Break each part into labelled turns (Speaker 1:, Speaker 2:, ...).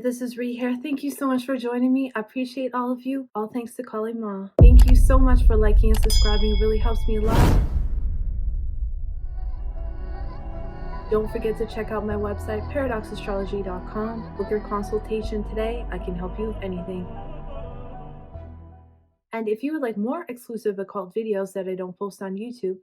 Speaker 1: this is Ree here. Thank you so much for joining me. I appreciate all of you. All thanks to Kali Ma. Thank you so much for liking and subscribing. It really helps me a lot. Don't forget to check out my website, paradoxastrology.com. Book your consultation today. I can help you with anything. And if you would like more exclusive occult videos that I don't post on YouTube,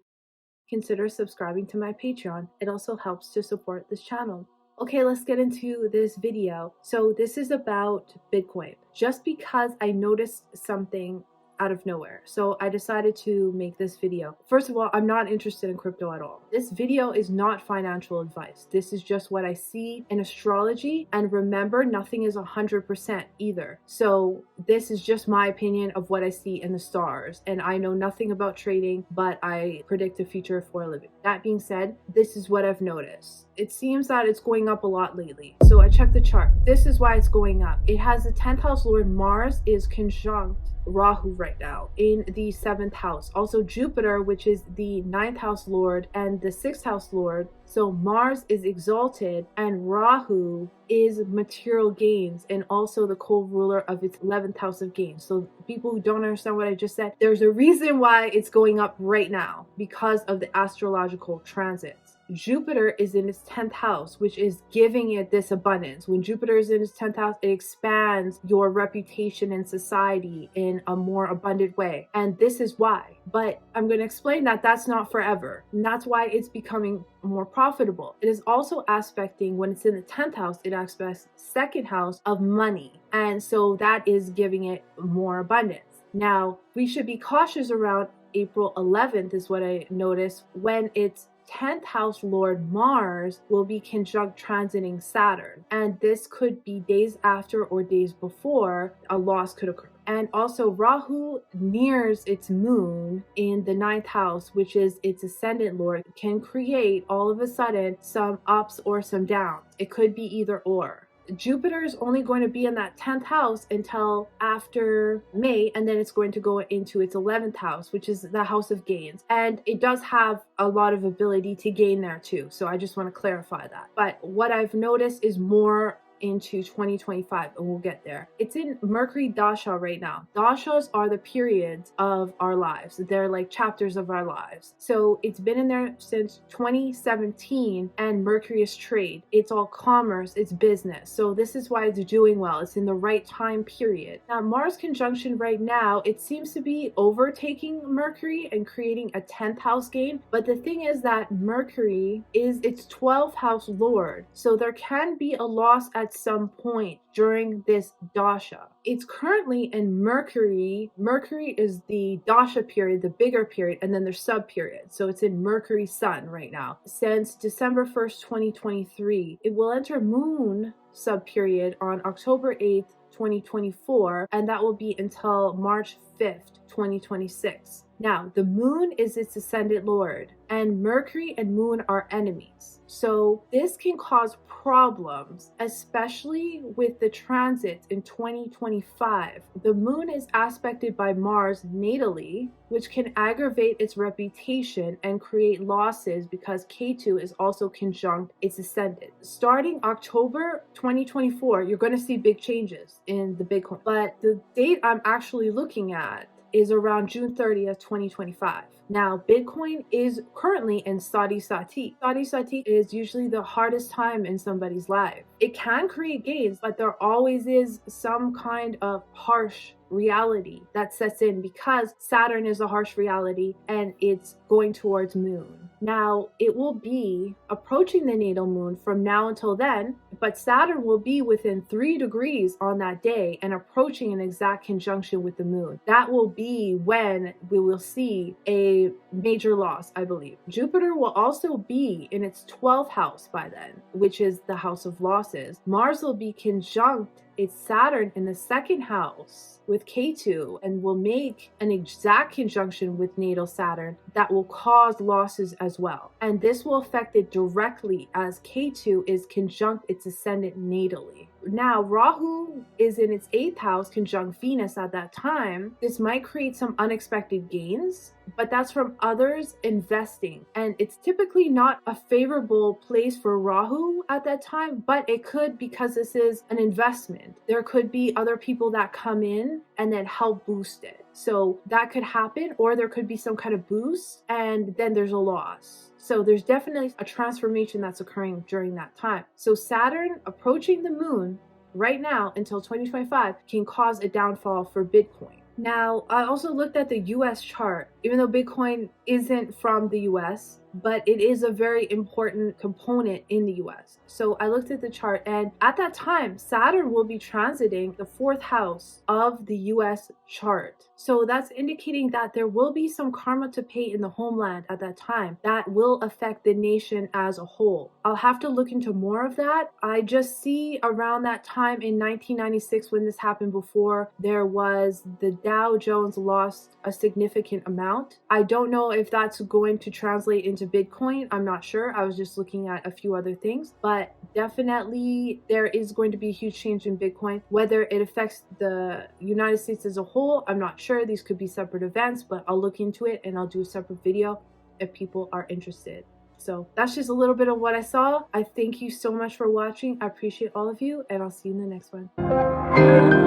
Speaker 1: consider subscribing to my Patreon. It also helps to support this channel. Okay, let's get into this video. So this is about Bitcoin. Just because I noticed something out of nowhere, so I decided to make this video. First of all, I'm not interested in crypto at all. This video is not financial advice. This is just what I see in astrology, and remember, nothing is 100% either. So this is just my opinion of what I see in the stars, and I know nothing about trading, but I predict the future for a living. That being said, this is what I've noticed. It seems that it's going up a lot lately. So I checked the chart. This is why it's going up. It has the 10th house lord Mars is conjunct Rahu right now in the 7th house. Also Jupiter, which is the 9th house lord and the 6th house lord. So Mars is exalted and Rahu is material gains and also the co-ruler of its 11th house of gains. So people who don't understand what I just said, there's a reason why it's going up right now because of the astrological transits. Jupiter is in its 10th house, which is giving it this abundance. When Jupiter is in its 10th house, it expands your reputation in society in a more abundant way. And this is why. But I'm going to explain that that's not forever. And that's why it's becoming more profitable. It is also aspecting, when it's in the 10th house, it aspects 2nd house of money. And so that is giving it more abundance. Now, we should be cautious around April 11th is what I noticed, when it's 10th house lord Mars will be conjunct transiting Saturn, and this could be days after or days before a loss could occur. And also Rahu nears its moon in the 9th house, which is its ascendant lord, can create all of a sudden some ups or some downs. It could be either or. Jupiter is only going to be in that 10th house until after May, and then it's going to go into its 11th house, which is the house of gains. And it does have a lot of ability to gain there too. So I just want to clarify that. But what I've noticed is more into 2025, and we'll get there. It's in Mercury Dasha right now. Dashas are the periods of our lives. They're like chapters of our lives. So it's been in there since 2017, and Mercury is trade. It's all commerce, it's business. So this is why it's doing well. It's in the right time period. Now Mars conjunction right now, it seems to be overtaking Mercury and creating a 10th house gain. But the thing is that Mercury is its 12th house lord. So there can be a loss at some point during this dasha. It's currently in Mercury. Mercury is the dasha period, the bigger period, and then there's sub period. So it's in Mercury Sun right now. Since December 1st, 2023, it will enter Moon sub period on October 8th, 2024, and that will be until March 5th, 2026. Now, the moon is its ascendant lord, and Mercury and moon are enemies. So this can cause problems, especially with the transits in 2025. The moon is aspected by Mars natally, which can aggravate its reputation and create losses because Ketu is also conjunct its ascendant. Starting October 2024, you're going to see big changes in the Bitcoin. But the date I'm actually looking at is around June 30th, 2025. Now, Bitcoin is currently in Shawtee. Shawtee is usually the hardest time in somebody's life. It can create gains, but there always is some kind of harsh reality that sets in because Saturn is a harsh reality and it's going towards moon. Now, it will be approaching the natal moon from now until then, but Saturn will be within 3 degrees on that day and approaching an exact conjunction with the moon. That will be when we will see a major loss, I believe. Jupiter will also be in its 12th house by then, which is the house of losses. Mars will be conjunct its Saturn in the 2nd house with Ketu and will make an exact conjunction with natal Saturn that will cause losses as well. And this will affect it directly as Ketu is conjunct its ascendant natally. Now, Rahu is in its 8th house conjunct Venus at that time. This might create some unexpected gains, but that's from others investing. And it's typically not a favorable place for Rahu at that time, but it could, because this is an investment. There could be other people that come in and then help boost it. So that could happen, or there could be some kind of boost and then there's a loss. So there's definitely a transformation that's occurring during that time. So Saturn approaching the moon right now until 2025 can cause a downfall for Bitcoin. Now, I also looked at the US chart, even though Bitcoin isn't from the US, but it is a very important component in the US. So I looked at the chart, and at that time, Saturn will be transiting the 4th house of the US chart. So that's indicating that there will be some karma to pay in the homeland at that time that will affect the nation as a whole. I'll have to look into more of that. I just see around that time in 1996, when this happened before, there was the Dow Jones lost a significant amount. I don't know if that's going to translate into Bitcoin. I'm not sure. I was just looking at a few other things, but definitely there is going to be a huge change in Bitcoin. Whether it affects the United States as a whole, I'm not sure. These could be separate events, but I'll look into it and I'll do a separate video if people are interested. So that's just a little bit of what I saw. I thank you so much for watching. I appreciate all of you, and I'll see you in the next one.